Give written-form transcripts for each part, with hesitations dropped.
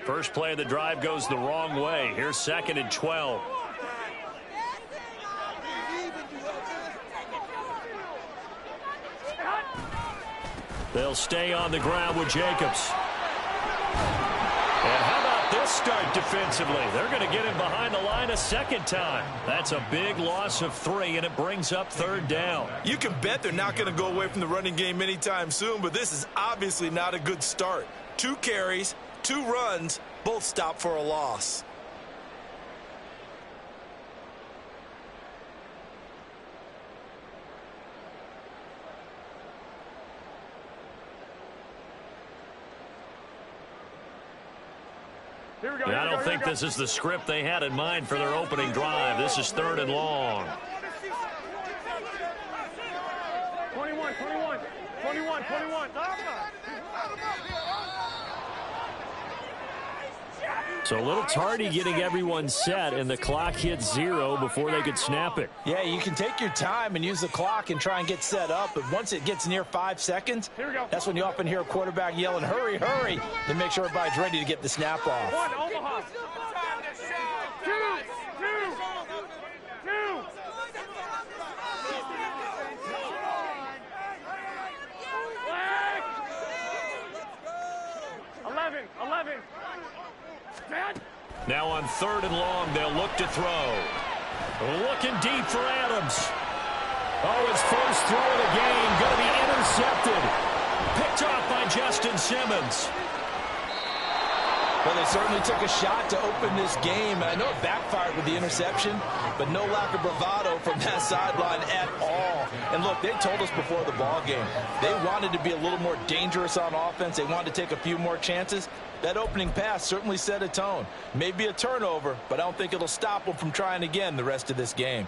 First play of the drive goes the wrong way. Here's 2nd and 12. They'll stay on the ground with Jacobs. And how about this start defensively? They're going to get him behind the line a second time. That's a big loss of 3, and it brings up 3rd down. You can bet they're not going to go away from the running game anytime soon, but this is obviously not a good start. 2 carries, 2 runs, both stop for a loss. I don't think this is the script they had in mind for their opening drive. This is 3rd and long. 21. So a little tardy getting everyone set, and the clock hits 0 before they could snap it. Yeah, you can take your time and use the clock and try and get set up, but once it gets near 5 seconds, that's when you often hear a quarterback yelling, hurry, hurry, to make sure everybody's ready to get the snap off. 1, Omaha. 2. 11. Now on 3rd and long, they'll look to throw. Looking deep for Adams. Oh, his first throw of the game going to be intercepted. Picked off by Justin Simmons. Well, they certainly took a shot to open this game, and I know it backfired with the interception, but no lack of bravado from that sideline at all. And look, they told us before the ball game, they wanted to be a little more dangerous on offense. They wanted to take a few more chances. That opening pass certainly set a tone. Maybe a turnover, but I don't think it'll stop them from trying again the rest of this game.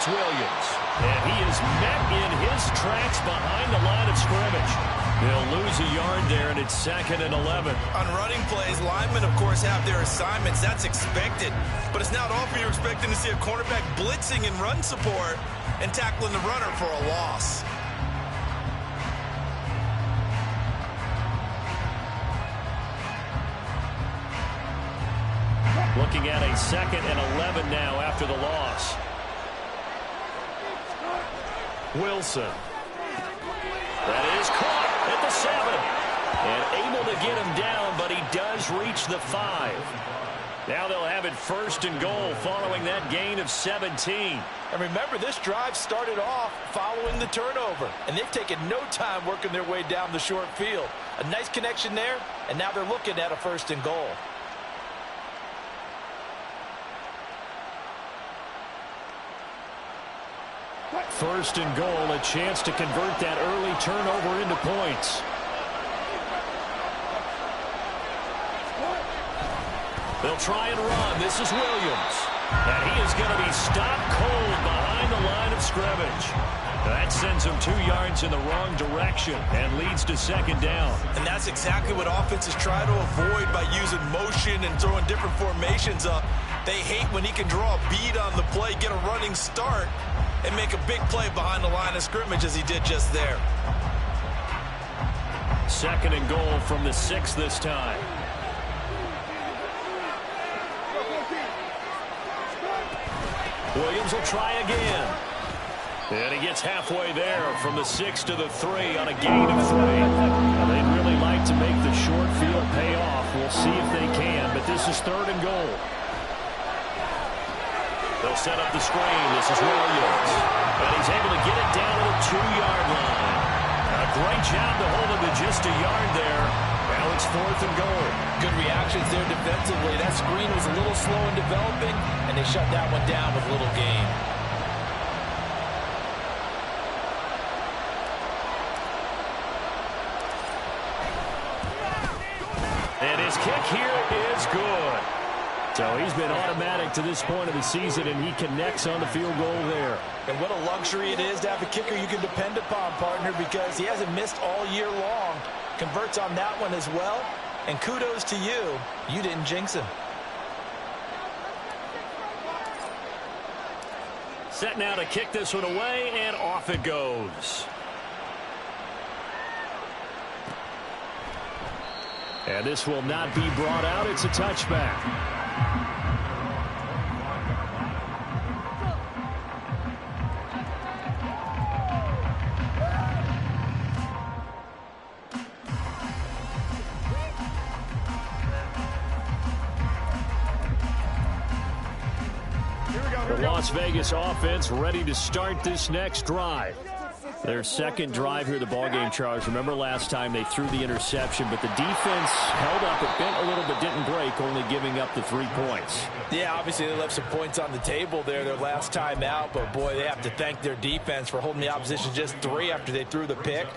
Williams, and he is met in his tracks behind the line of scrimmage. They'll lose a yard there, and it's 2nd and 11. On running plays, linemen, of course, have their assignments. That's expected. But it's not often you're expecting to see a cornerback blitzing in run support and tackling the runner for a loss. Looking at a 2nd and 11 now after the loss. Wilson. That is caught at the 7. And able to get him down, but he does reach the 5. Now they'll have it 1st and goal following that gain of 17. And remember, this drive started off following the turnover, and they've taken no time working their way down the short field. A nice connection there, and now they're looking at a 1st and goal. First and goal, a chance to convert that early turnover into points. They'll try and run. This is Williams. And he is going to be stopped cold behind the line of scrimmage. That sends him 2 yards in the wrong direction and leads to 2nd down. And that's exactly what offenses try to avoid by using motion and throwing different formations up. They hate when he can draw a bead on the play, get a running start, and make a big play behind the line of scrimmage as he did just there. 2nd and goal from the 6 this time. Williams will try again. And he gets halfway there from the 6 to the 3 on a gain of 3. Now, they'd really like to make the short field pay off. We'll see if they can, but this is 3rd and goal. They'll set up the screen. This is Williams. And he's able to get it down to the 2-yard line. A great job to hold him to just a yard there. Now it's 4th and goal. Good reactions there defensively. That screen was a little slow in developing, and they shut that one down with little gain. And his kick here is good. So he's been automatic to this point of the season, and he connects on the field goal there. And what a luxury it is to have a kicker you can depend upon, partner, because he hasn't missed all year long. Converts on that one as well. And kudos to you. You didn't jinx him. Set now to kick this one away, and off it goes. And this will not be brought out. It's a touchback. The Las Vegas offense ready to start this next drive. Their second drive here, the ballgame, Charles. Remember last time they threw the interception, but the defense held up. It bent a little but didn't break, only giving up the 3 points. Yeah, obviously they left some points on the table there their last time out, but boy, they have to thank their defense for holding the opposition just 3 after they threw the pick.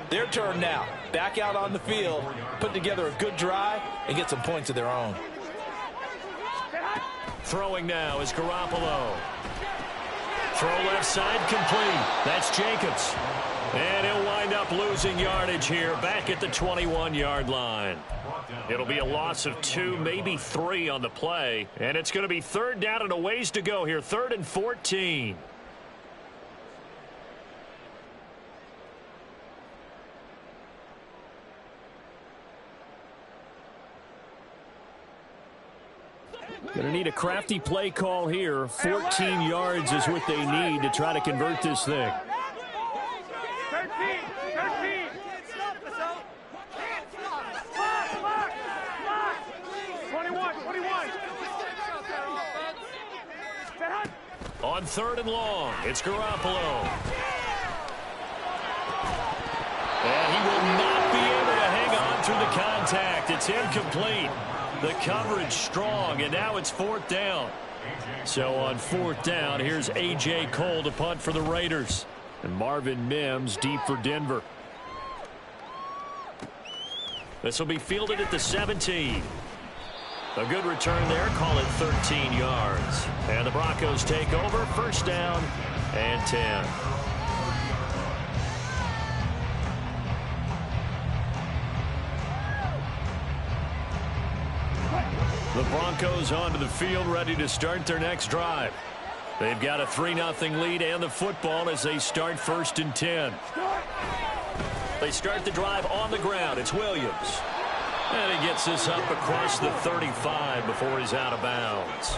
Their turn now. Back out on the field, put together a good drive, and get some points of their own. Throwing now is Garoppolo. Throw left side complete. That's Jacobs. And he'll wind up losing yardage here back at the 21-yard line. It'll be a loss of 2, maybe 3 on the play. And it's going to be third down and a ways to go here. 3rd and 14. Going to need a crafty play call here. 14 yards is what they need to try to convert this thing. 13. 21. On 3rd and long, it's Garoppolo. And he will not be able to hang on through the contact. It's incomplete. The coverage strong, and now it's 4th down. So on 4th down, here's A.J. Cole to punt for the Raiders. And Marvin Mims deep for Denver. This will be fielded at the 17. A good return there. Call it 13 yards. And the Broncos take over. 1st down and 10. The Broncos onto the field, ready to start their next drive. They've got a 3-0 lead and the football as they start 1st and 10. They start the drive on the ground. It's Williams. And he gets this up across the 35 before he's out of bounds.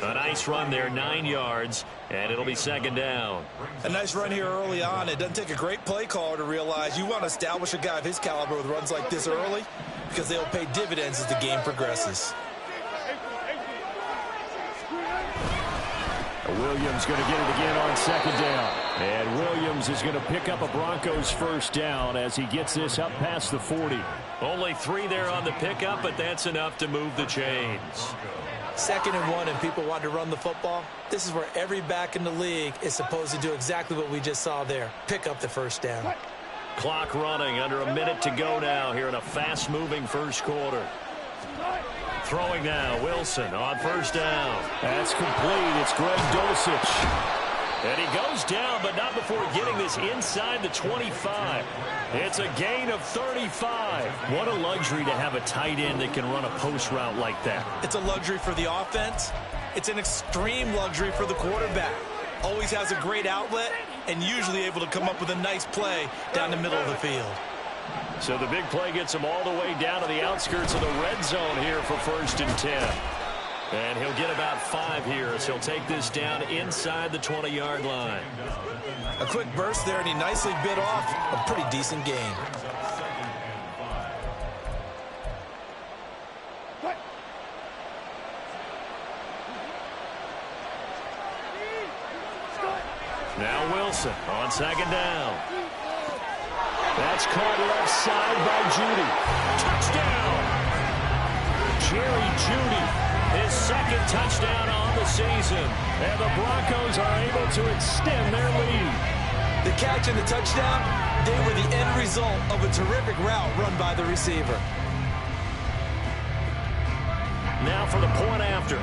A nice run there, 9 yards, and it'll be 2nd down. A nice run here early on. It doesn't take a great play caller to realize you want to establish a guy of his caliber with runs like this early because they'll pay dividends as the game progresses. Williams going to get it again on 2nd down. And Williams is going to pick up a Broncos 1st down as he gets this up past the 40. Only 3 there on the pickup, but that's enough to move the chains. 2nd and 1, and people want to run the football. This is where every back in the league is supposed to do exactly what we just saw there. Pick up the 1st down. Clock running, under a minute to go now here in a fast-moving 1st quarter. Throwing now, Wilson on 1st down. That's complete. It's Greg Dulcich. And he goes down, but not before getting this inside the 25. It's a gain of 35. What a luxury to have a tight end that can run a post route like that. It's a luxury for the offense. It's an extreme luxury for the quarterback. Always has a great outlet and usually able to come up with a nice play down the middle of the field. So the big play gets him all the way down to the outskirts of the red zone here for 1st and 10. And he'll get about 5 here as he'll take this down inside the 20-yard line. A quick burst there, and he nicely bit off a pretty decent gain. Now Wilson on 2nd down. That's caught left side by Judy. Touchdown! Jerry Judy, his 2nd touchdown on the season. And the Broncos are able to extend their lead. The catch and the touchdown, they were the end result of a terrific route run by the receiver. now for the point after.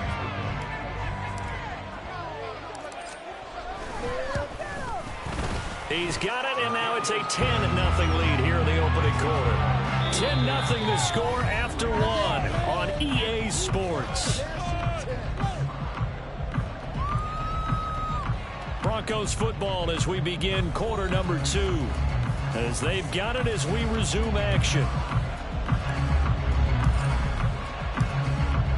He's got it, and now it's a 10-0 lead here in the opening quarter. 10-0 the score after one on EA Sports. Broncos football as we begin quarter number 2. As they've got it as we resume action.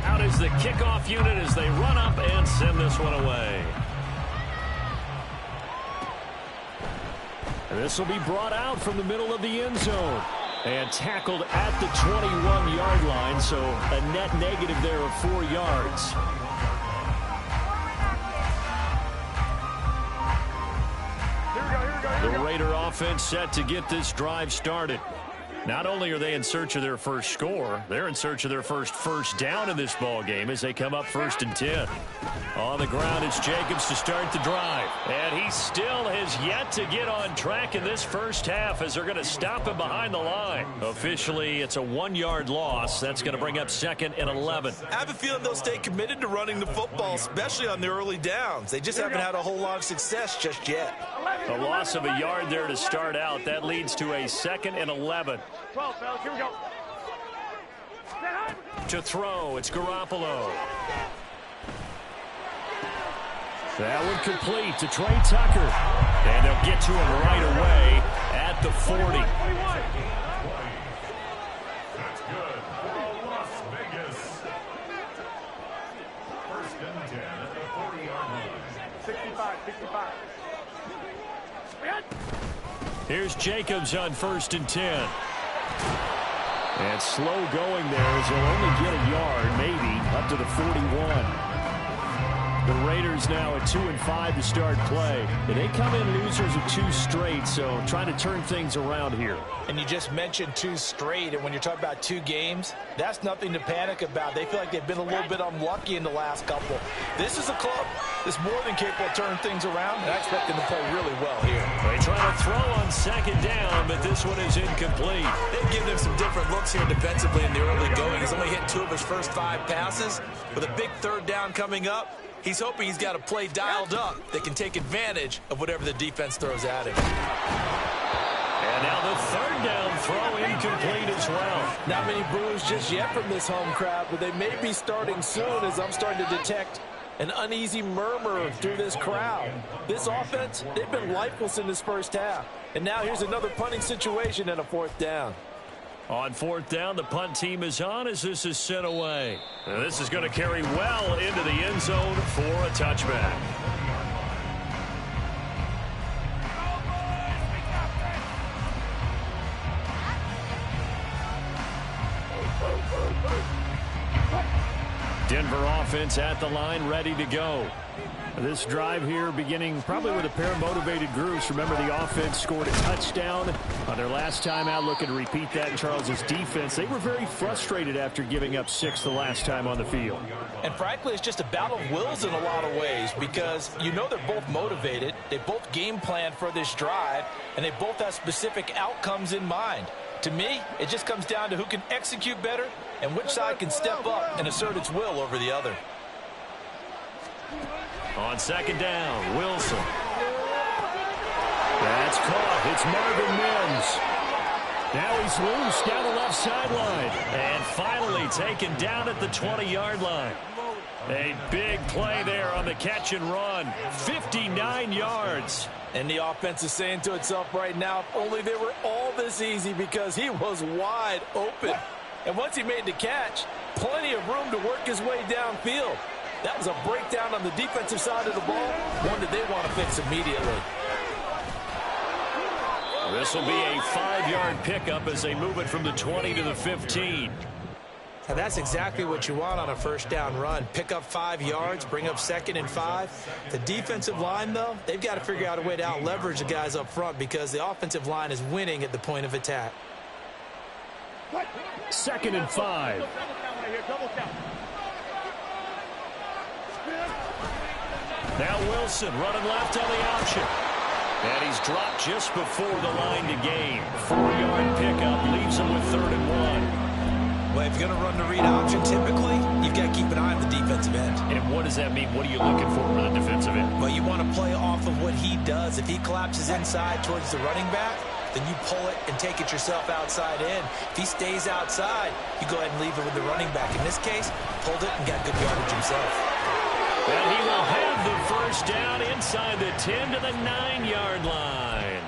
Out is the kickoff unit as they run up and send this one away. And this will be brought out from the middle of the end zone. And tackled at the 21-yard line, so a net negative there of 4 yards. The Raider offense set to get this drive started. Not only are they in search of their first score, they're in search of their first down in this ball game as they come up 1st and 10. On the ground, it's Jacobs to start the drive. And he still has yet to get on track in this first half as they're going to stop him behind the line. Officially, it's a 1-yard loss. That's going to bring up 2nd and 11. I have a feeling they'll stay committed to running the football, especially on the early downs. They just haven't had a whole lot of success just yet. A loss of a yard there to start out. That leads to a 2nd and 11. 12, fellas, here we go. To throw, it's Garoppolo. That one complete to Trey Tucker. And they'll get to him right away at the 40. That's good. Las Vegas. 1st and 10 at the 40-yard line. 65, 65. Here's Jacobs on 1st and 10. And slow going there as they'll only get a yard, maybe, up to the 41. The Raiders now at 2-5 to start play. And they come in losers of 2 straight, so trying to turn things around here. And you just mentioned 2 straight, and when you're talking about 2 games, that's nothing to panic about. They feel like they've been a little bit unlucky in the last couple. This is a club that's more than capable of turning things around, and I expect them to play really well here. They try to throw on 2nd down, but this one is incomplete. They've given him some different looks here defensively in the early going. He's only hit 2 of his first 5 passes. With a big 3rd down coming up, he's hoping he's got a play dialed up that can take advantage of whatever the defense throws at him. And now the 3rd down throw incomplete as well. Not many boos just yet from this home crowd, but they may be starting soon as I'm starting to detect an uneasy murmur through this crowd. This offense, they've been lifeless in this first half. And now here's another punting situation and a 4th down. On 4th down, the punt team is on as this is sent away. Now this is going to carry well into the end zone for a touchback. Denver offense at the line, ready to go. This drive here beginning probably with a pair of motivated groups. Remember, the offense scored a touchdown on their last time out, looking to repeat that in Charles's defense. They were very frustrated after giving up 6 the last time on the field. And frankly, it's just a battle of wills in a lot of ways because you know they're both motivated. They both game plan for this drive, and they both have specific outcomes in mind. To me, it just comes down to who can execute better and which side can step up and assert its will over the other. On 2nd down, Wilson. That's caught. It's Marvin Mims. Now he's loose down the left sideline. And finally taken down at the 20-yard line. A big play there on the catch and run. 59 yards. And the offense is saying to itself right now, if only they were all this easy because he was wide open. And once he made the catch, plenty of room to work his way downfield. That was a breakdown on the defensive side of the ball, one that they want to fix immediately. This will be a 5-yard pickup as they move it from the 20 to the 15. Now that's exactly what you want on a 1st down run. Pick up 5 yards, bring up 2nd and 5. The defensive line, though, they've got to figure out a way to out-leverage the guys up front because the offensive line is winning at the point of attack. 2nd and 5. Now Wilson running left on the option. And he's dropped just before the line to gain. 4-yard pickup leaves him with 3rd and 1. Well, if you're going to run the read option, typically, you've got to keep an eye on the defensive end. And what does that mean? What are you looking for the defensive end? Well, you want to play off of what he does. If he collapses inside towards the running back, then you pull it and take it yourself outside in. If he stays outside, you go ahead and leave it with the running back. In this case, pulled it and got good yardage himself. And he will have the first down inside the 10 to the 9-yard line.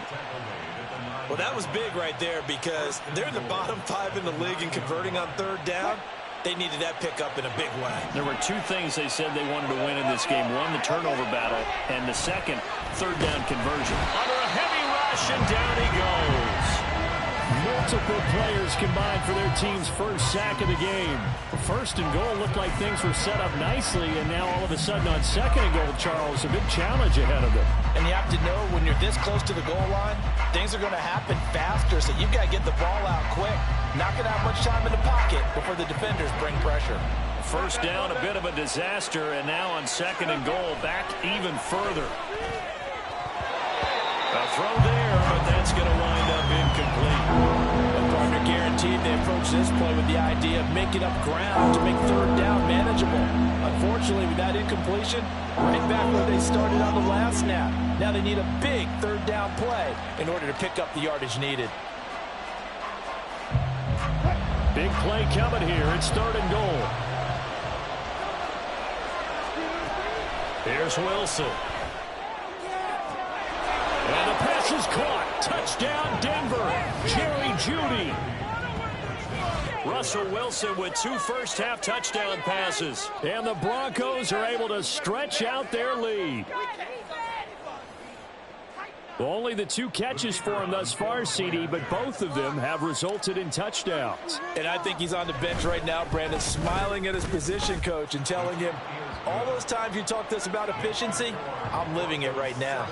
Well, that was big right there because they're in the bottom 5 in the league in converting on third down. They needed that pickup in a big way. There were two things they said they wanted to win in this game. One, the turnover battle, and the second, third down conversion. Under a heavy rush, and down he goes. Multiple players combined for their team's first sack of the game. First and goal looked like things were set up nicely, and now all of a sudden on second and goal, Charles, a big challenge ahead of them. And you have to know when you're this close to the goal line, things are going to happen faster, so you've got to get the ball out quick. Not going to have much time in the pocket before the defenders bring pressure. First down, a bit of a disaster, and now on second and goal, back even further. A throw there, but that's going to wind up incomplete. The partner guaranteed they approach this play with the idea of making up ground to make third down manageable. Unfortunately, with that incompletion, right back where they started on the last snap. Now they need a big third down play in order to pick up the yardage needed. Big play coming here. It's third and goal. Here's Wilson. And the pass is caught. Touchdown, Denver. Jerry Jeudy. Russell Wilson with 2 first-half touchdown passes. And the Broncos are able to stretch out their lead. Only the 2 catches for him thus far, CD, but both of them have resulted in touchdowns. And I think he's on the bench right now, Brandon, smiling at his position coach and telling him, all those times you talked to us about efficiency, I'm living it right now.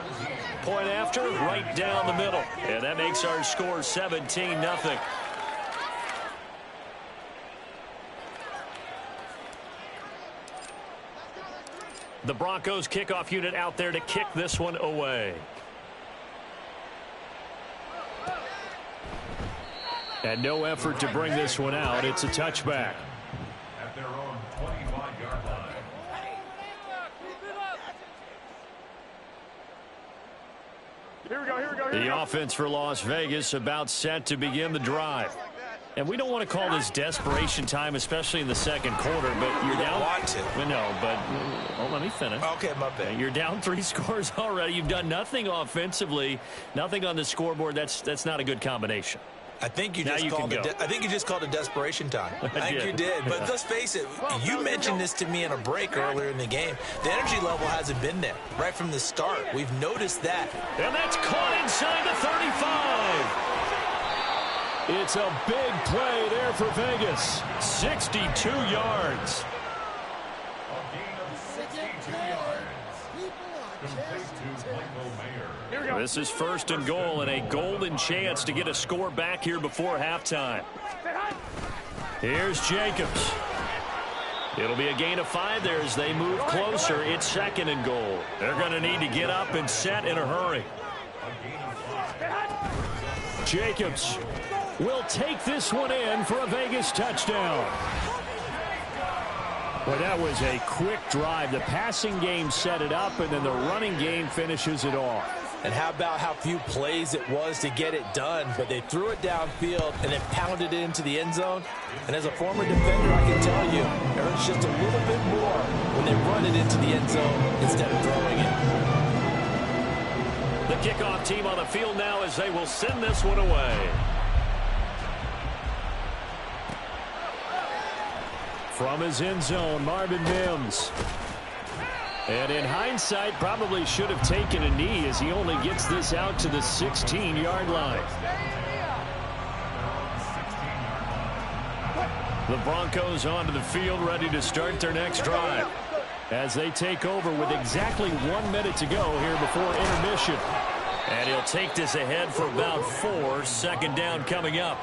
Point after, right down the middle. And that makes our score 17-0. The Broncos kickoff unit out there to kick this one away. And no effort to bring this one out. It's a touchback. At their own 25-yard line. Here we go, here we go, here we The go. offense for Las Vegas about set to begin the drive. And we don't want to call this desperation time, especially in the second quarter, but you're down. Want to. Well, no, but let me finish. Okay, my bad. You're down 3 scores already. You've done nothing offensively, nothing on the scoreboard. That's not a good combination. I think you Now just you called can it. go. I think you just called it desperation time. I think did. you did. But let's face it. You mentioned this to me in a break earlier in the game. The energy level hasn't been there right from the start. We've noticed that. And that's caught inside the 35. It's a big play there for Vegas. 62 yards. A gain of 62 yards. Complete to Michael Mayer. Here we go. This is first and goal and a golden chance to get a score back here before halftime. Here's Jacobs. It'll be a gain of 5 there as they move closer. It's second and goal. They're going to need to get up and set in a hurry. Jacobs will take this one in for a Vegas touchdown. Well, that was a quick drive. The passing game set it up, and then the running game finishes it off. And how about how few plays it was to get it done, but they threw it downfield and then pounded it into the end zone. And as a former defender, I can tell you, it hurts just a little bit more when they run it into the end zone instead of throwing it. The kickoff team on the field now as they will send this one away. From his end zone, Marvin Mims. And in hindsight, probably should have taken a knee as he only gets this out to the 16-yard line. The Broncos onto the field, ready to start their next drive as they take over with exactly 1 minute to go here before intermission. And he'll take this ahead for about 4. Second down coming up.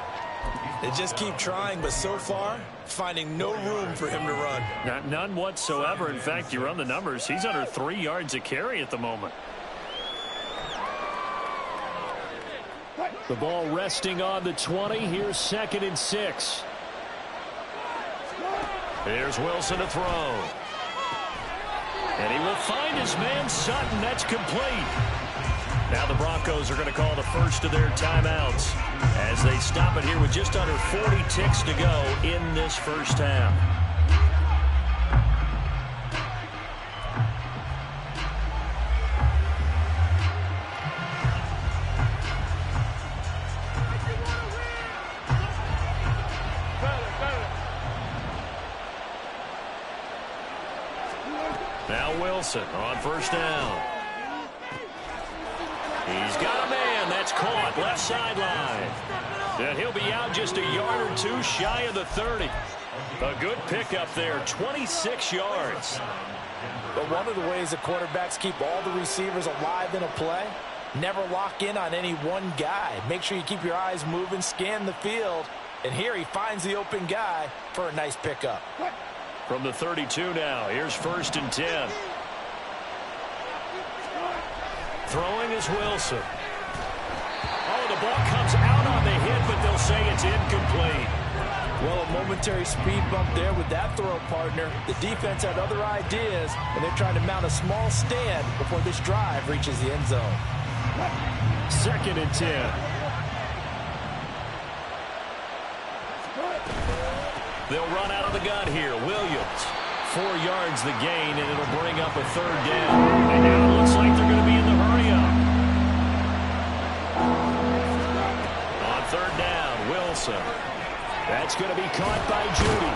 They just keep trying, but so far, finding no room for him to run. None whatsoever. In fact, you run the numbers. He's under 3 yards a carry at the moment. The ball resting on the 20. Here's second and 6. Here's Wilson to throw. And he will find his man Sutton. That's complete. Now the Broncos are going to call the first of their timeouts as they stop it here with just under 40 ticks to go in this first half. Now Wilson on first down. He's got a man. That's caught left sideline. And he'll be out just a yard or two shy of the 30. A good pickup there, 26 yards. But one of the ways that quarterbacks keep all the receivers alive in a play, never lock in on any one guy. Make sure you keep your eyes moving, scan the field. And here he finds the open guy for a nice pickup. From the 32 now, here's 1st and 10. Throwing is Wilson. Oh, the ball comes out on the hit, but they'll say it's incomplete. Well, a momentary speed bump there with that throw, partner. The defense had other ideas, and they're trying to mount a small stand before this drive reaches the end zone. 2nd and 10. They'll run out of the gun here. Williams, 4 yards the gain, and it'll bring up a 3rd down. And now it looks like they're going to be in the hurry-up. On 3rd down, Wilson. That's going to be caught by Judy.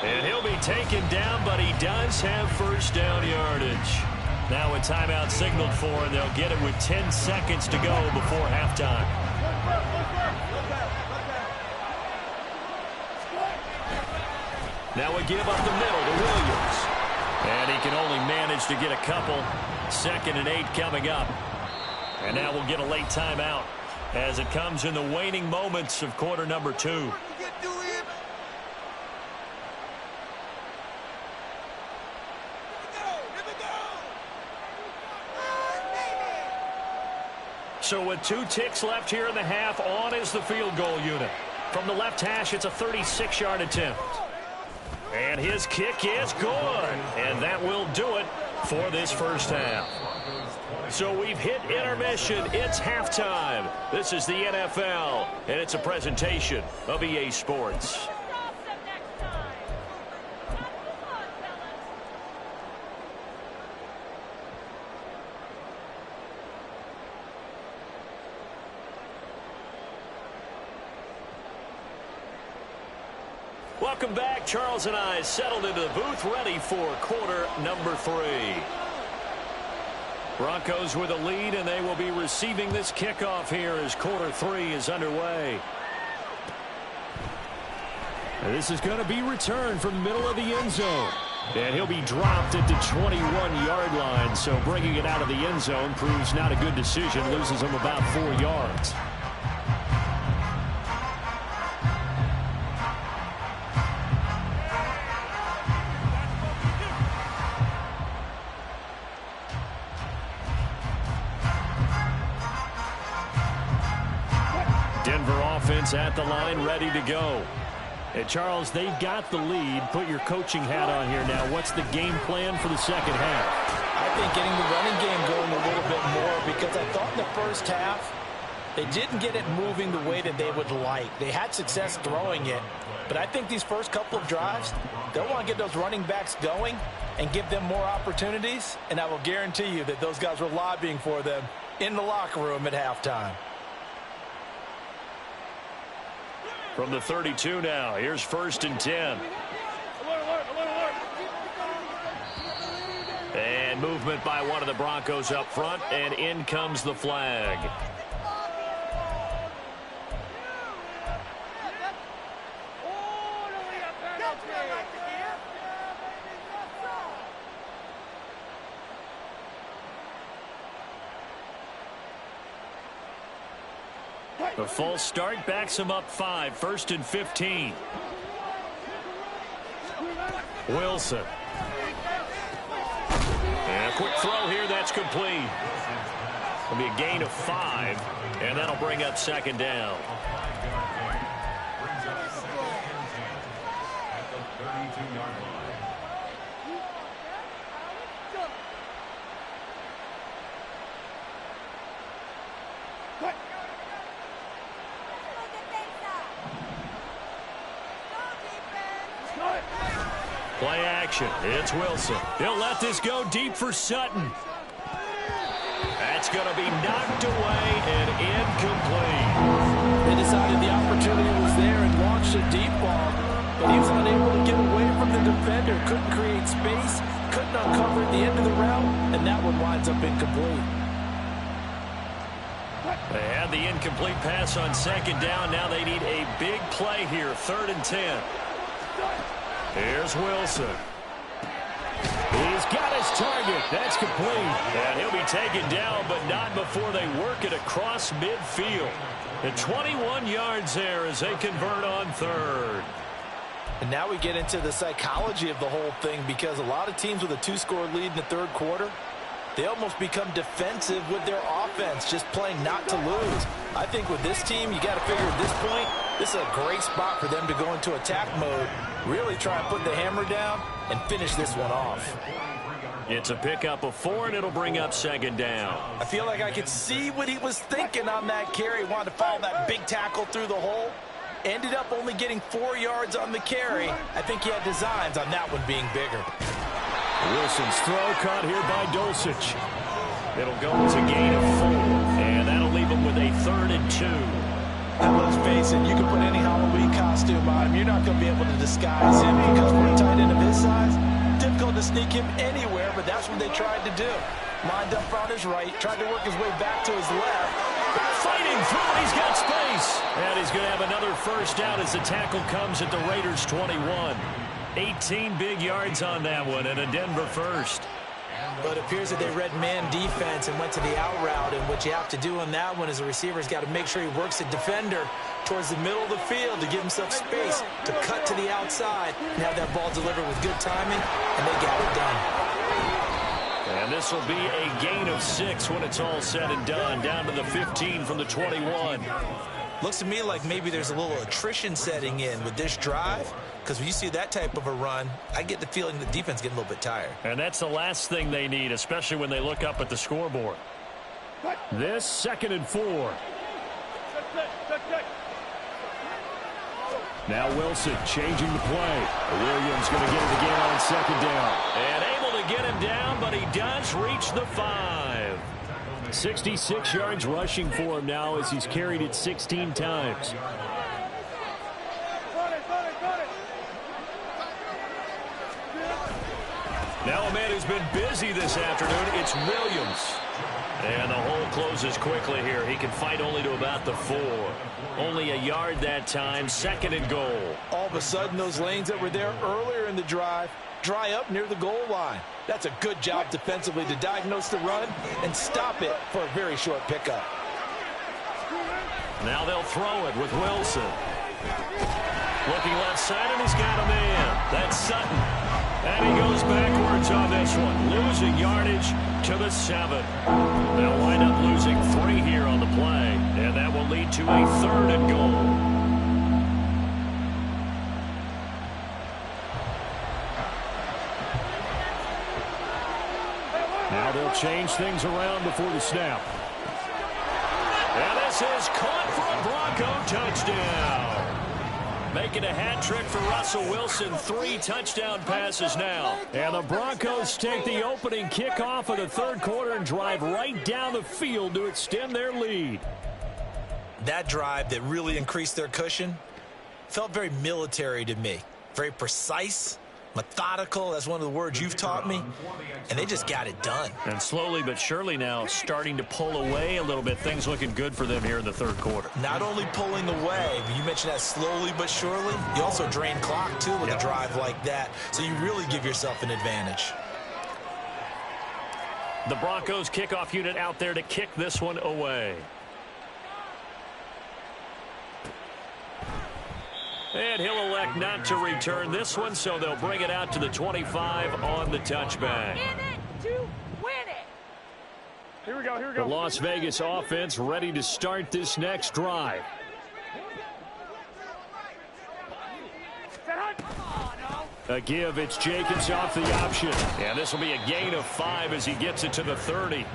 And he'll be taken down, but he does have 1st down yardage. Now a timeout signaled for, and they'll get it with 10 seconds to go before halftime. Now a give up the middle to Williams. And he can only manage to get a couple. 2nd and 8 coming up. And now we'll get a late timeout as it comes in the waning moments of quarter number 2. So with 2 ticks left here in the half, on is the field goal unit. From the left hash, it's a 36-yard attempt. And his kick is good. And that will do it for this first half. So we've hit intermission. It's halftime. This is the NFL, and it's a presentation of EA Sports. Welcome back. Charles and I settled into the booth, ready for quarter number 3. Broncos with a lead, and they will be receiving this kickoff here as quarter 3 is underway. And this is going to be returned from the middle of the end zone. And he'll be dropped at the 21-yard line, so bringing it out of the end zone proves not a good decision, loses him about 4 yards. Denver offense at the line, ready to go. And Charles, they've got the lead. Put your coaching hat on here now. What's the game plan for the second half? I think getting the running game going a little bit more, because I thought in the first half they didn't get it moving the way that they would like. They had success throwing it, but I think these first couple of drives, they'll want to get those running backs going and give them more opportunities, and I will guarantee you that those guys were lobbying for them in the locker room at halftime. From the 32 now, here's 1st and 10. And movement by one of the Broncos up front, and in comes the flag. The false start backs him up 5, 1st and 15. Wilson. And a quick throw here, that's complete. It'll be a gain of 5, and that'll bring up 2nd down. 62-yard line. Play action. It's Wilson. He'll let this go deep for Sutton. That's going to be knocked away and incomplete. They decided the opportunity was there and launched a deep ball, but he was unable to get away from the defender. Couldn't create space, couldn't uncover at the end of the route, and that one winds up incomplete. They had the incomplete pass on second down. Now they need a big play here, 3rd and 10. Here's Wilson. He's got his target. That's complete. And he'll be taken down, but not before they work it across midfield. And 21 yards there as they convert on 3rd. And now we get into the psychology of the whole thing, because a lot of teams with a 2-score lead in the 3rd quarter, they almost become defensive with their offense, just playing not to lose. I think with this team, you got to figure at this point, this is a great spot for them to go into attack mode, really try and put the hammer down and finish this one off. It's a pickup of 4, and it'll bring up 2nd down. I feel like I could see what he was thinking on that carry. He wanted to follow that big tackle through the hole. Ended up only getting 4 yards on the carry. I think he had designs on that one being bigger. Wilson's throw caught here by Dulcich. It'll go as a gain of 4, and that'll leave him with a 3rd and 2. And let's face it, you can put any Halloween costume on him. You're not going to be able to disguise him, because for a tight end of his size, difficult to sneak him anywhere, but that's what they tried to do. Lined up on his right, tried to work his way back to his left. Fighting through, he's got space. And he's going to have another first down as the tackle comes at the Raiders' 21. 18 big yards on that one, and a Denver first. But it appears that they read man defense and went to the out route, and what you have to do on that one is the receiver's got to make sure he works the defender towards the middle of the field to give himself space to cut to the outside and have that ball delivered with good timing, and they got it done. And this will be a gain of 6 when it's all said and done, down to the 15 from the 21. Looks to me like maybe there's a little attrition setting in with this drive, because when you see that type of a run, I get the feeling the defense getting a little bit tired. And that's the last thing they need, especially when they look up at the scoreboard. This 2nd and 4. Now Wilson changing the play. Williams going to get it again on 2nd down. And able to get him down, but he does reach the 5. 66 yards rushing for him now as he's carried it 16 times. Now a man who's been busy this afternoon, it's Williams. And the hole closes quickly here. He can fight only to about the 4. Only a yard that time, 2nd and goal. All of a sudden, those lanes that were there earlier in the drive dry up near the goal line. That's a good job defensively to diagnose the run and stop it for a very short pickup. Now they'll throw it with Wilson. Looking left side, and he's got a man. That's Sutton. And he goes backwards on this one, losing yardage to the 7. They'll wind up losing 3 here on the play, and that will lead to a 3rd and goal. Now they'll change things around before the snap. And this is caught for a Bronco touchdown. Making a hat trick for Russell Wilson. 3 touchdown passes now. And the Broncos take the opening kickoff of the 3rd quarter and drive right down the field to extend their lead. That drive that really increased their cushion felt very military to me. Very precise, methodical. That's one of the words you've taught me. And they just got it done. And slowly but surely now starting to pull away a little bit. Things looking good for them here in the 3rd quarter. Not only pulling away, but you mentioned that slowly but surely. You also drain clock, too, with a drive like that. So you really give yourself an advantage. The Broncos kickoff unit out there to kick this one away. And he'll elect not to return this one, so they'll bring it out to the 25 on the touchback. In it to win it. Here we go, here we go. The Las Vegas offense ready to start this next drive. A give, it's Jacobs off the option. And this will be a gain of 5 as he gets it to the 30.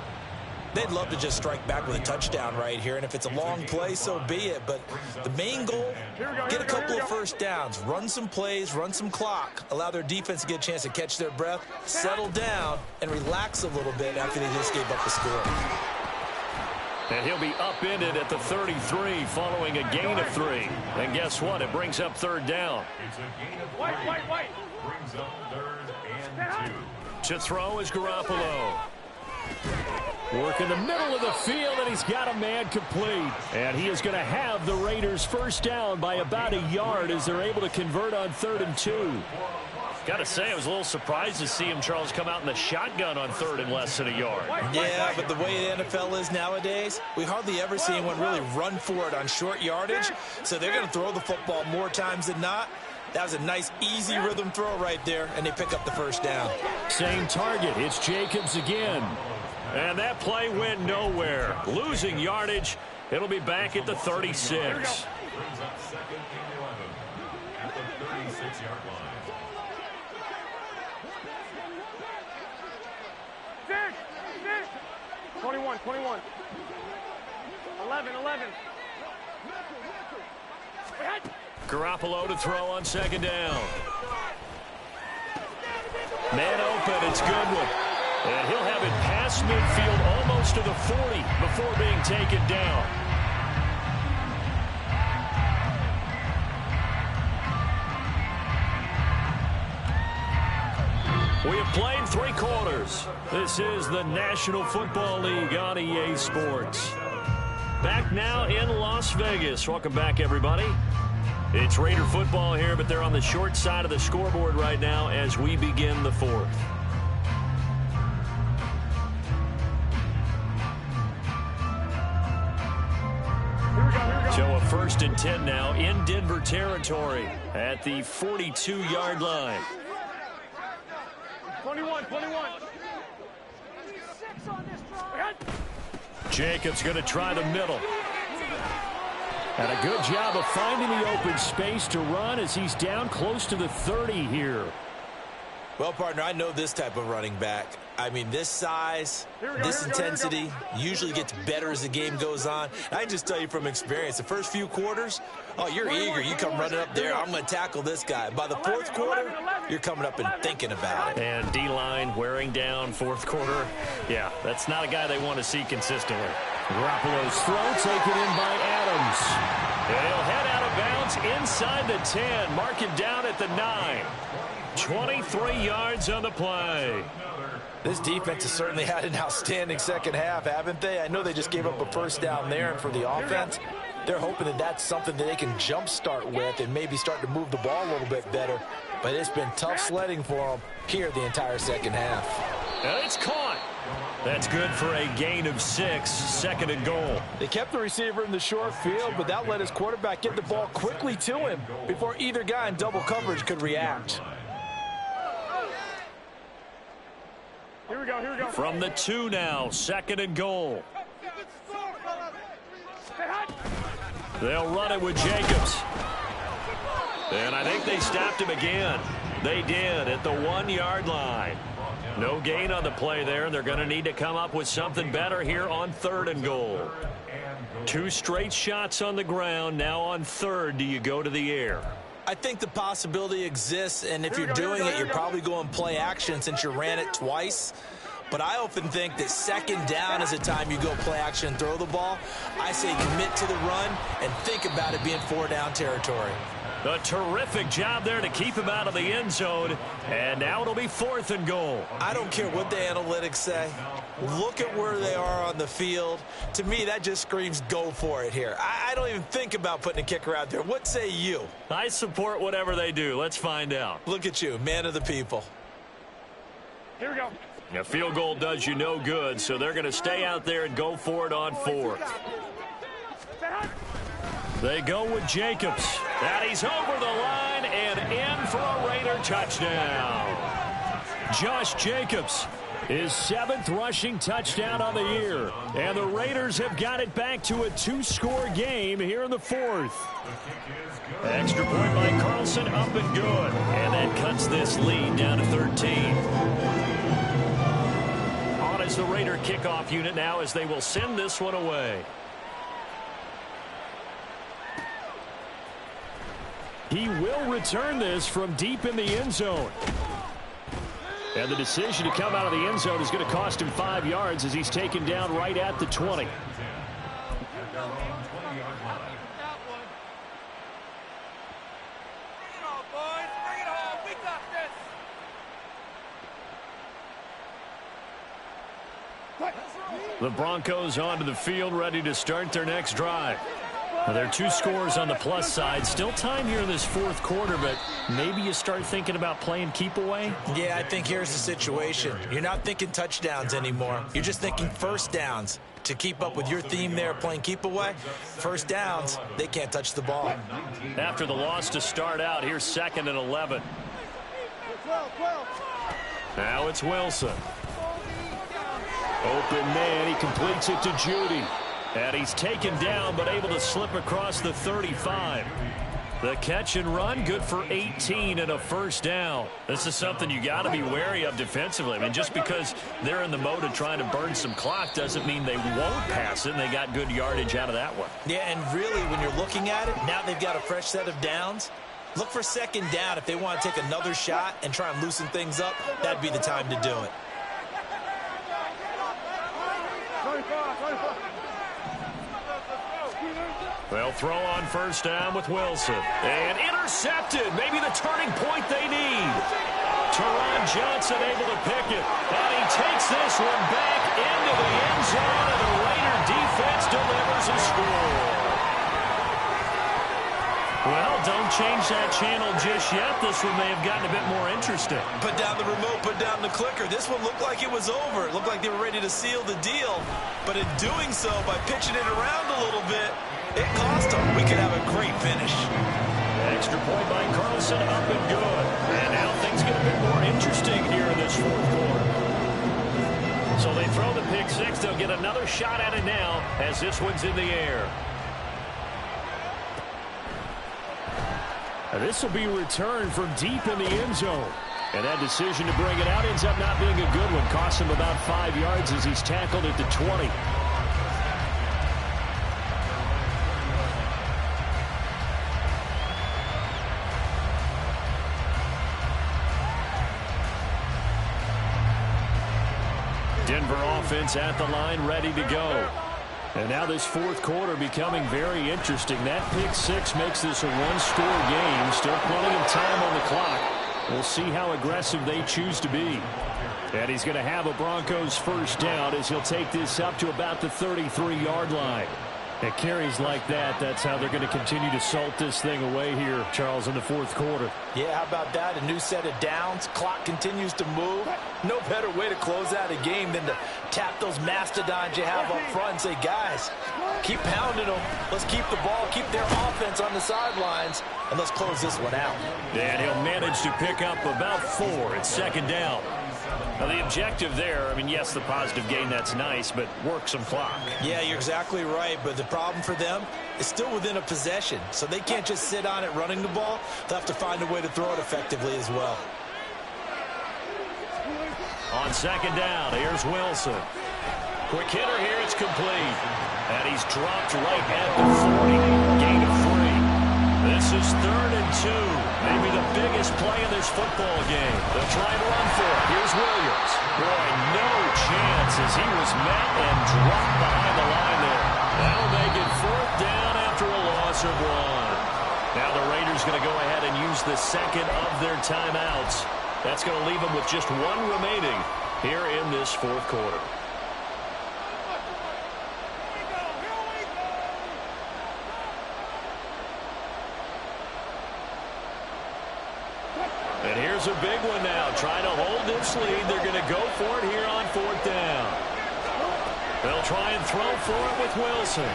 They'd love to just strike back with a touchdown right here, and if it's a long play, so be it. But the main goal, get a couple of first downs, run some plays, run some clock, allow their defense to get a chance to catch their breath, settle down, and relax a little bit after they just gave up the score. And he'll be upended at the 33 following a gain of 3. And guess what? It brings up third down. It's a gain of 3. Brings up 3rd and 2. To throw is Garoppolo. Work in the middle of the field, and he's got a man complete. And he is going to have the Raiders first down by about a yard as they're able to convert on 3rd and 2. Got to say, I was a little surprised to see him, Charles, come out in the shotgun on 3rd and less than a yard. Yeah, but the way the NFL is nowadays, we hardly ever see anyone really run for it on short yardage. So they're going to throw the football more times than not. That was a nice, easy rhythm throw right there, and they pick up the first down. Same target. It's Jacobs again. And that play went nowhere. Losing yardage. It'll be back at the 36. Brings up 2nd and 11 at the 36-yard line. 21. 11. Garoppolo to throw on 2nd down. Man open, it's Goodwin. And he'll have it past midfield almost to the 40 before being taken down. We have played 3 quarters. This is the National Football League on EA Sports. Back now in Las Vegas. Welcome back, everybody. It's Raider football here, but they're on the short side of the scoreboard right now as we begin the 4th. So a 1st and 10 now in Denver territory at the 42-yard line. 21. Jacobs going to try the middle. And a good job of finding the open space to run as he's down close to the 30 here. Well, partner, I know this type of running back. I mean, this size, this intensity usually gets better as the game goes on. I just tell you from experience, the first few quarters, oh, you're eager. You come running up there, I'm going to tackle this guy. By the 4th quarter, you're coming up and thinking about it. And D-line wearing down 4th quarter. Yeah, that's not a guy they want to see consistently. Garoppolo's throw taken in by Adams. And he'll head out of bounds inside the 10. Mark him down at the 9. 23 yards on the play. This defense has certainly had an outstanding second half, haven't they? I know they just gave up a first down there, and for the offense, they're hoping that that's something that they can jumpstart with and maybe start to move the ball a little bit better. But it's been tough sledding for them here the entire second half. And it's caught. That's good for a gain of 6, 2nd and goal. They kept the receiver in the short field, but that let his quarterback get the ball quickly to him before either guy in double coverage could react. Here we go. From the 2 now, 2nd and goal. They'll run it with Jacobs. And I think they stopped him again. They did at the 1-yard line. No gain on the play there. They're going to need to come up with something better here on 3rd and goal. 2 straight shots on the ground. Now on 3rd, do you go to the air? I think the possibility exists, and if you're doing it, you're probably going play action since you ran it twice. But I often think that 2nd down is the time you go play action and throw the ball. I say commit to the run and think about it being 4-down territory. A terrific job there to keep him out of the end zone. And now it'll be 4th and goal. I don't care what the analytics say. Look at where they are on the field. To me, that just screams go for it here. I don't even think about putting a kicker out there. What say you? I support whatever they do. Let's find out. Look at you, man of the people. Here we go. A field goal does you no good, so they're going to stay out there and go for it on 4th. They go with Jacobs. And he's over the line and in for a Raider touchdown. Josh Jacobs, his 7th rushing touchdown on the year. And the Raiders have got it back to a 2-score game here in the 4th. Extra point by Carlson, up and good. And that cuts this lead down to 13. On is the Raider kickoff unit now as they will send this one away. He will return this from deep in the end zone. And the decision to come out of the end zone is going to cost him 5 yards as he's taken down right at the 20. The Broncos onto the field, ready to start their next drive. Well, there are 2 scores on the plus side. Still time here in this 4th quarter, but maybe you start thinking about playing keep away? Yeah, I think here's the situation. You're not thinking touchdowns anymore. You're just thinking first downs. To keep up with your theme there, playing keep away, first downs, they can't touch the ball. After the loss to start out, here's 2nd and 11. Now it's Wilson. Open man, he completes it to Judy. And he's taken down, but able to slip across the 35. The catch and run, good for 18 and a first down. This is something you got to be wary of defensively. I mean, just because they're in the mode of trying to burn some clock doesn't mean they won't pass it, and they got good yardage out of that one. Yeah, and really, when you're looking at it, now they've got a fresh set of downs. Look for 2nd down. If they want to take another shot and try and loosen things up, that'd be the time to do it. They'll throw on first down with Wilson. And intercepted. Maybe the turning point they need. Teron Johnson able to pick it. And he takes this one back into the end zone. And the Raider defense delivers a score. Well, don't change that channel just yet. This one may have gotten a bit more interesting. Put down the remote, put down the clicker. This one looked like it was over. It looked like they were ready to seal the deal. But in doing so, by pitching it around a little bit, it cost them. We could have a great finish. Extra point by Carlson, up and good. And now things get a bit more interesting here in this 4th quarter. So they throw the pick 6. They'll get another shot at it now as this one's in the air. And this will be returned from deep in the end zone. And that decision to bring it out ends up not being a good one. Costs him about 5 yards as he's tackled at the 20. Denver offense at the line, ready to go. And now this 4th quarter becoming very interesting. That pick 6 makes this a 1-score game. Still plenty of time on the clock. We'll see how aggressive they choose to be. And he's going to have a Broncos first down as he'll take this up to about the 33-yard line. At carries like that, that's how they're going to continue to salt this thing away here, Charles, in the 4th quarter. Yeah, how about that? A new set of downs. Clock continues to move. No better way to close out a game than to tap those mastodons you have up front and say, guys, keep pounding them. Let's keep the ball, keep their offense on the sidelines, and let's close this one out. And he'll manage to pick up about 4. It's 2nd down. Now, the objective there, I mean, yes, the positive gain, that's nice, but work some clock. Yeah, you're exactly right, but the problem for them is still within a possession, so they can't just sit on it running the ball. They'll have to find a way to throw it effectively as well. On 2nd down, here's Wilson. Quick hitter here, it's complete. And he's dropped right at the 40, gain of 3. This is 3rd and 2. Maybe the biggest play in this football game. They'll try and run for it. Here's Williams. Boy, no chance as he was met and dropped behind the line there. That'll make it 4th down after a loss of 1. Now the Raiders going to go ahead and use the 2nd of their timeouts. That's going to leave them with just 1 remaining here in this 4th quarter. And here's a big one now. Trying to hold this lead. They're going to go for it here on 4th down. They'll try and throw for it with Wilson.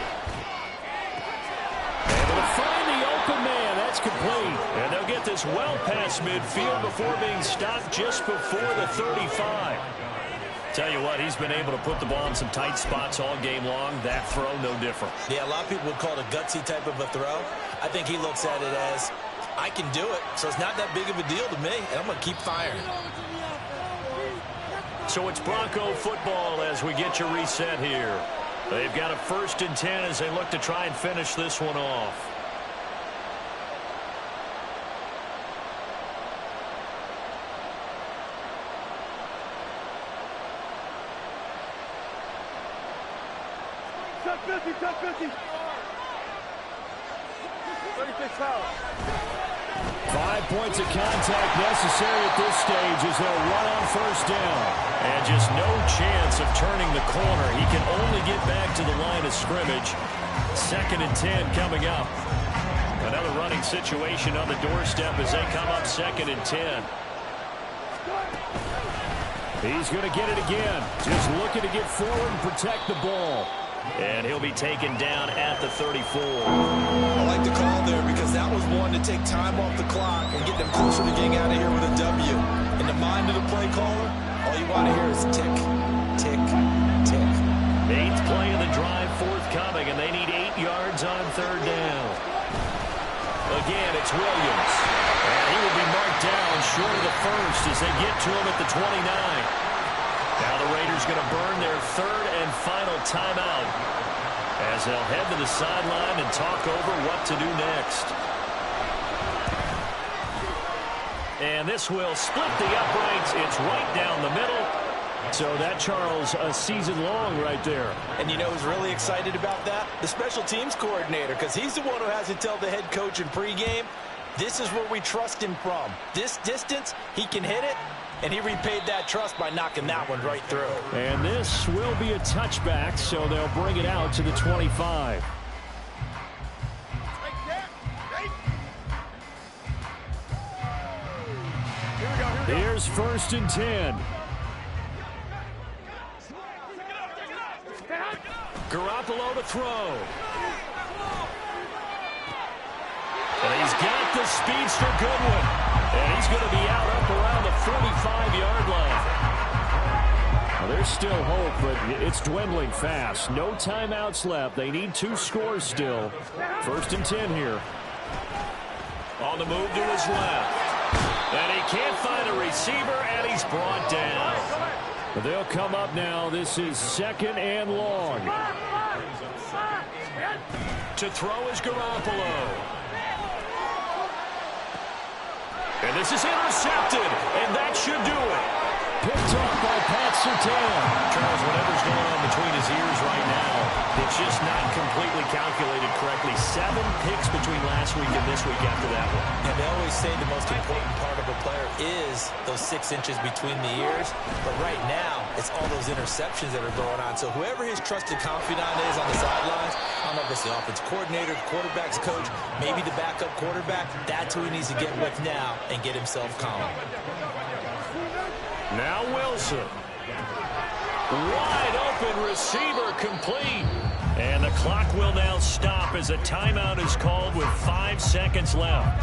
Able to find the open man. That's complete. And they'll get this well past midfield before being stopped just before the 35. Tell you what, he's been able to put the ball in some tight spots all game long. That throw, no different. Yeah, a lot of people would call it a gutsy type of a throw. I think he looks at it as, I can do it, so it's not that big of a deal to me, and I'm going to keep firing. So it's Bronco football as we get you reset here. They've got a 1st and 10 as they look to try and finish this one off. Touch 50, touch 50. 36 foul. 5 points of contact necessary at this stage as they'll run on 1st down. And just no chance of turning the corner. He can only get back to the line of scrimmage. 2nd and 10 coming up. Another running situation on the doorstep as they come up 2nd and 10. He's going to get it again. Just looking to get forward and protect the ball. And he'll be taken down at the 34. I like the call there because that was one to take time off the clock and get them closer to getting out of here with a W. In the mind of the play caller, all you want to hear is tick, tick, tick. 8th play of the drive forthcoming, and they need 8 yards on 3rd down. Again, it's Williams. And he will be marked down short of the 1st as they get to him at the 29. Now the Raiders going to burn their 3rd and final timeout as they'll head to the sideline and talk over what to do next. And this will split the uprights. It's right down the middle. So that, Charles, a season long right there. And you know who's really excited about that? The special teams coordinator, because he's the one who has to tell the head coach in pregame, this is where we trust him from. This distance, he can hit it. And he repaid that trust by knocking that one right through. And this will be a touchback, so they'll bring it out to the 25. Here's 1st and 10. Garoppolo to throw. And he's got the speedster Goodwin. And he's going to be out up around the 45-yard line. Well, there's still hope, but it's dwindling fast. No timeouts left. They need 2 scores still. 1st and 10 here. On the move to his left. And he can't find a receiver, and he's brought down. They'll come up now. This is 2nd and long. To throw is Garoppolo. And this is intercepted, and that should do it. Picked off by Pat Surtain. Charles, whatever's going on between his ears right now, it's just not completely calculated correctly. 7 picks between last week and this week after that one. And they always say the most important part of a player is those 6 inches between the ears. But right now, it's all those interceptions that are going on. So whoever his trusted confidant is on the sidelines, I don't know if it's the offense coordinator, the quarterback's coach, maybe the backup quarterback, that's who he needs to get with now and get himself calm. Now Wilson. Wide open receiver complete. And the clock will now stop as a timeout is called with 5 seconds left.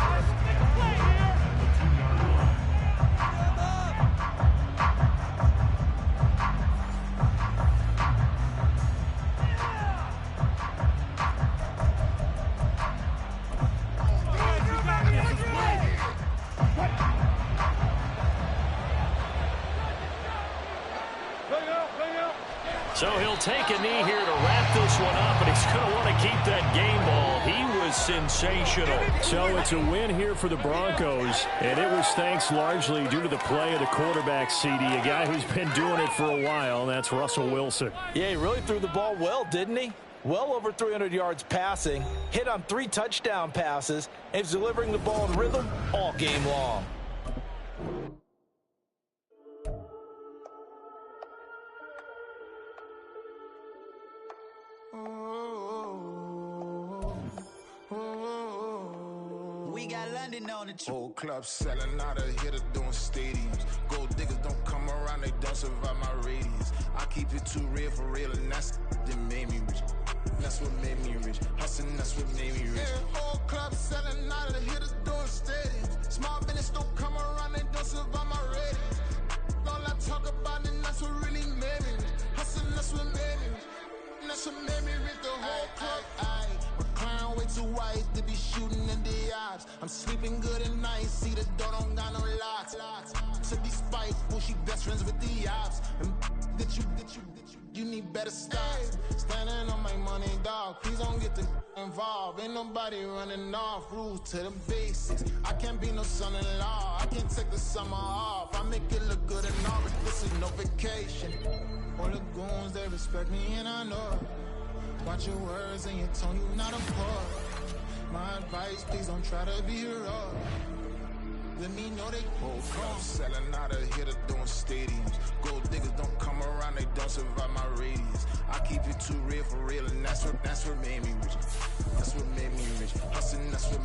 So he'll take a knee here to wrap this one up, and he's going to want to keep that game ball. He was sensational. So it's a win here for the Broncos, and it was thanks largely due to the play of the quarterback, CD, a guy who's been doing it for a while, and that's Russell Wilson. Yeah, he really threw the ball well, didn't he? Well over 300 yards passing, hit on 3 touchdown passes, and he's delivering the ball in rhythm all game long. We got London on the Whole club selling out of hitter doing stadiums. Gold diggers don't come around, they don't survive my radius. I keep it too real for real, and that's that made me rich. That's what made me rich. Hustling, that's what made me rich. Yeah, whole club selling out of the hitters doing stadiums. Small business don't come around, they don't survive my ratings. All I talk about it, that's what really made me rich. Hustling, that's what made me rich. That's what made me rich, the whole club. My crown way too white to be shooting in the eyes. I'm sleeping good at night, see the door don't got no locks. To be spiteful, she best friends with the ops. And you need better stop. Standing on my money, dog. Please don't get the involved. Ain't nobody running off. Rules to the basics. I can't be no son-in-law. I can't take the summer off. I make it look good and all, but this is no vacation. All the goons, they respect me and I know it. Watch your words and your tone, you not a poet. My advice, please don't try to be heroic. Let me know they whole club selling out of here to doing stadiums. Gold diggers don't come around, they don't survive my radius. I keep it too real for real, and that's what made me rich. That's what made me rich. Hustling, that's what